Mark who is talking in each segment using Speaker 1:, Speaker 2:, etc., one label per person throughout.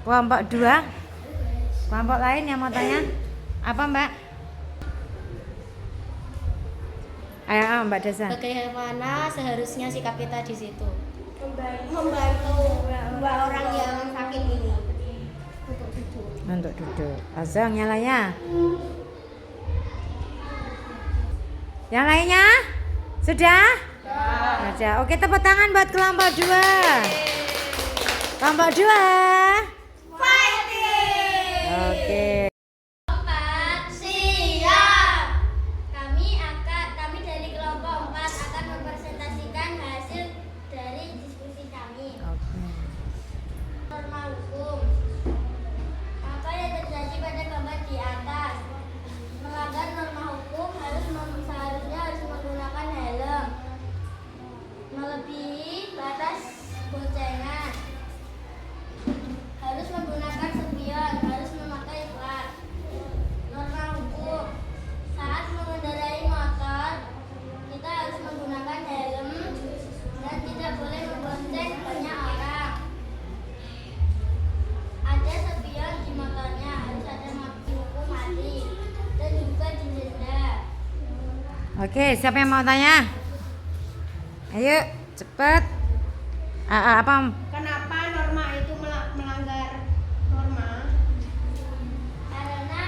Speaker 1: Kelompok 2. Kelompok lain yang mau tanya? Apa Mbak? Ayo Mbak Desa.
Speaker 2: Bagaimana seharusnya sikap kita di situ? Membantu dua orang yang sakit ini
Speaker 1: Untuk duduk. Langsung nyalanya. Yang lainnya? Sudah? Sudah. Oke, tepuk tangan buat kelompok 2. Kelompok 2.
Speaker 2: fighting.
Speaker 1: Oke.
Speaker 2: Siap. Kami dari kelompok 4 akan mempresentasikan hasil dari diskusi kami.
Speaker 1: Oke.
Speaker 2: Norma hukum. Apa yang terjadi pada gambar di atas? Melanggar norma hukum seharusnya harus menggunakan helm. Melebihi batas boncengan. Harus menggunakan spion, harus memakai plat. Norma hukum. Saat mengendarai motor, kita harus menggunakan helm dan tidak boleh membonceng banyak orang. Ada spion di motornya, harus ada hukum mati dan juga didenda.
Speaker 1: Oke, siapa yang mau tanya? Ayo, cepet. Apa?
Speaker 2: Kenapa norma itu melanggar norma? Karena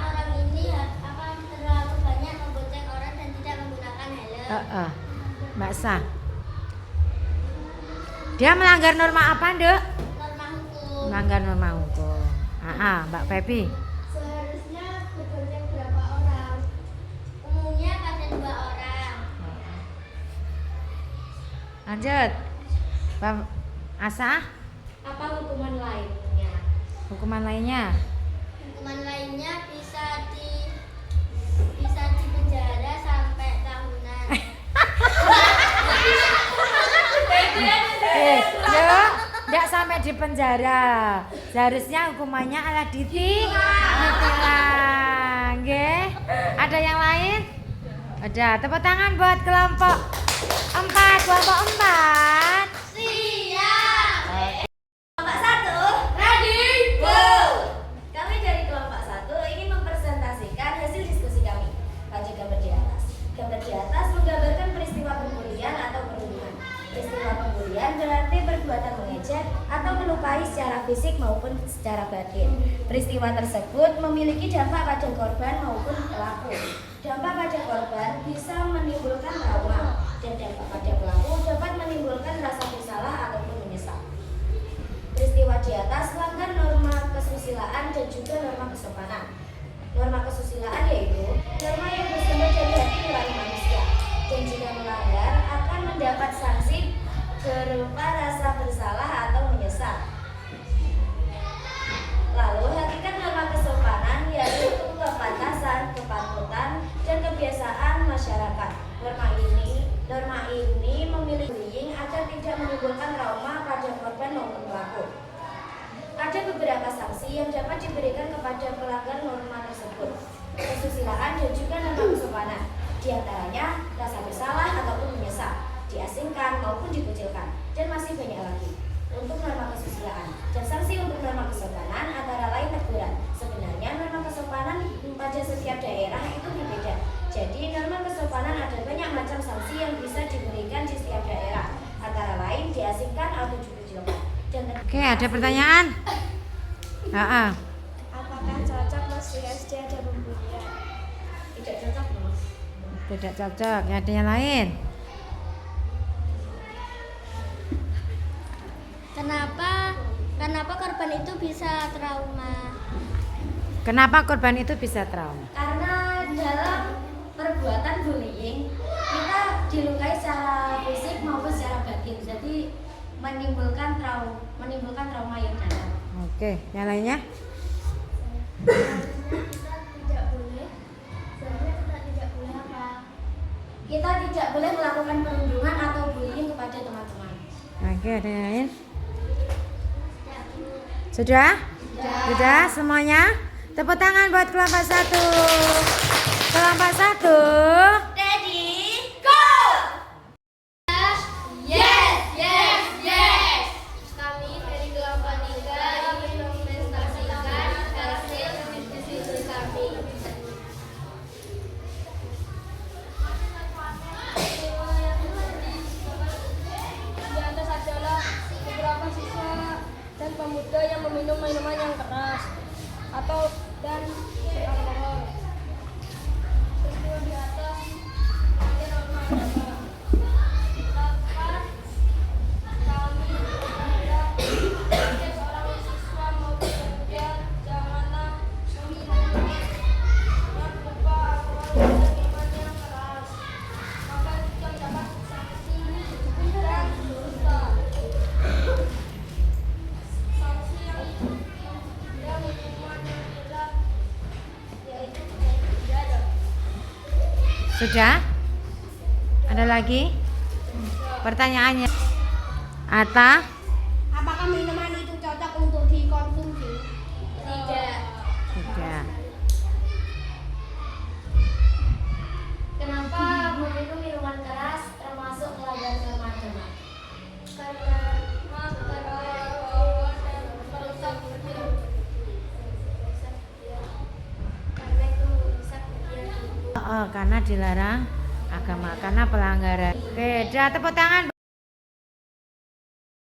Speaker 2: orang ini terlalu banyak membonceng orang dan tidak menggunakan helm.
Speaker 1: Mbak Sa. Dia melanggar norma apa, Nduk?
Speaker 2: Norma hukum.
Speaker 1: Melanggar norma hukum. Mbak Febi.
Speaker 2: Seharusnya berbonceng berapa orang? Umumnya pada 2 orang.
Speaker 1: Lanjut. Mbak Asa,
Speaker 2: Apa hukuman lainnya?
Speaker 1: hukuman lainnya.
Speaker 2: Hukuman lainnya bisa dipenjara sampai tahunan.
Speaker 1: Enggak sampai di penjara. Seharusnya hukumannya adalah ditilang. Nggih. Ada yang lain? Ada. Tepuk tangan buat kelompok 4. Kelompok 4.
Speaker 2: Siap. Kelompok 1, ready, go. Kami dari kelompok 1 ingin mempresentasikan hasil diskusi kami. Baca gambar di atas. Gambar di atas menggambarkan peristiwa pembulian atau perundungan. Peristiwa pembulian berarti perbuatan mengejek atau melukai secara fisik maupun secara batin. Peristiwa tersebut memiliki dampak pada korban maupun pelaku. Dampak pada korban bisa menimbulkan trauma dan dampak pada pelaku dapat menimbulkan rasa bersalah ataupun menyesal. Peristiwa di atas melanggar norma kesusilaan dan juga norma kesopanan. Norma kesusilaan yaitu norma yang bersumber dari hati nurani manusia dan jika melanggar akan mendapat sanksi berupa rasa bersalah atau menyesal. Lalu hakikat norma kesopanan yaitu kepantasan, kepatutan, dan kebiasaan masyarakat. Norma ini memiliki bullying agar tidak menimbulkan trauma pada korban maupun pelaku. Ada beberapa sanksi yang dapat diberikan kepada pelanggar norma tersebut. Kesusilaan dan juga norma kesopanan. Di antaranya rasa bersalah ataupun menyesal, diasingkan maupun dikucilkan, dan masih banyak lagi. Untuk norma kesusilaan dan sanksi untuk norma kesopanan antara lain teguran. Sebenarnya norma kesopanan pada setiap daerah itu berbeda. Jadi norma kesopanan ada banyak macam sanksi yang bisa diberikan di setiap daerah. Antara lain diasingkan atau dikucilkan.
Speaker 1: Oke, ada pertanyaan?
Speaker 2: Apakah cocok masih SD ada pembulian? Tidak cocok, Mas.
Speaker 1: Tidak cocok. Ada yang lain?
Speaker 2: Kenapa korban itu bisa trauma?
Speaker 1: Kenapa korban itu bisa trauma?
Speaker 2: Karena dalam perbuatan bullying kita dilukai secara fisik maupun secara batin. Jadi menimbulkan trauma yang dalam.
Speaker 1: Oke, yang lainnya?
Speaker 2: Kita tidak boleh melakukan perundungan atau bullying kepada teman-teman.
Speaker 1: Oke, ada yang lain? Sudah? Sudah semuanya? Tepuk tangan buat kelompok 1. Kelompok 1.
Speaker 2: Ready, go! Yes. Kami dari kelompok
Speaker 1: Sudah? Ada lagi? Pertanyaannya, Atta,
Speaker 3: Apakah minuman itu cocok untuk dikonsumsi?
Speaker 2: Tidak.
Speaker 1: sudah.
Speaker 2: Kenapa meminum minuman keras termasuk melanggar norma agama? Karena merusak itu merusak bagian tubuh.
Speaker 1: Karena dilarang agama, karena pelanggaran. Oke, dah tepuk tangan.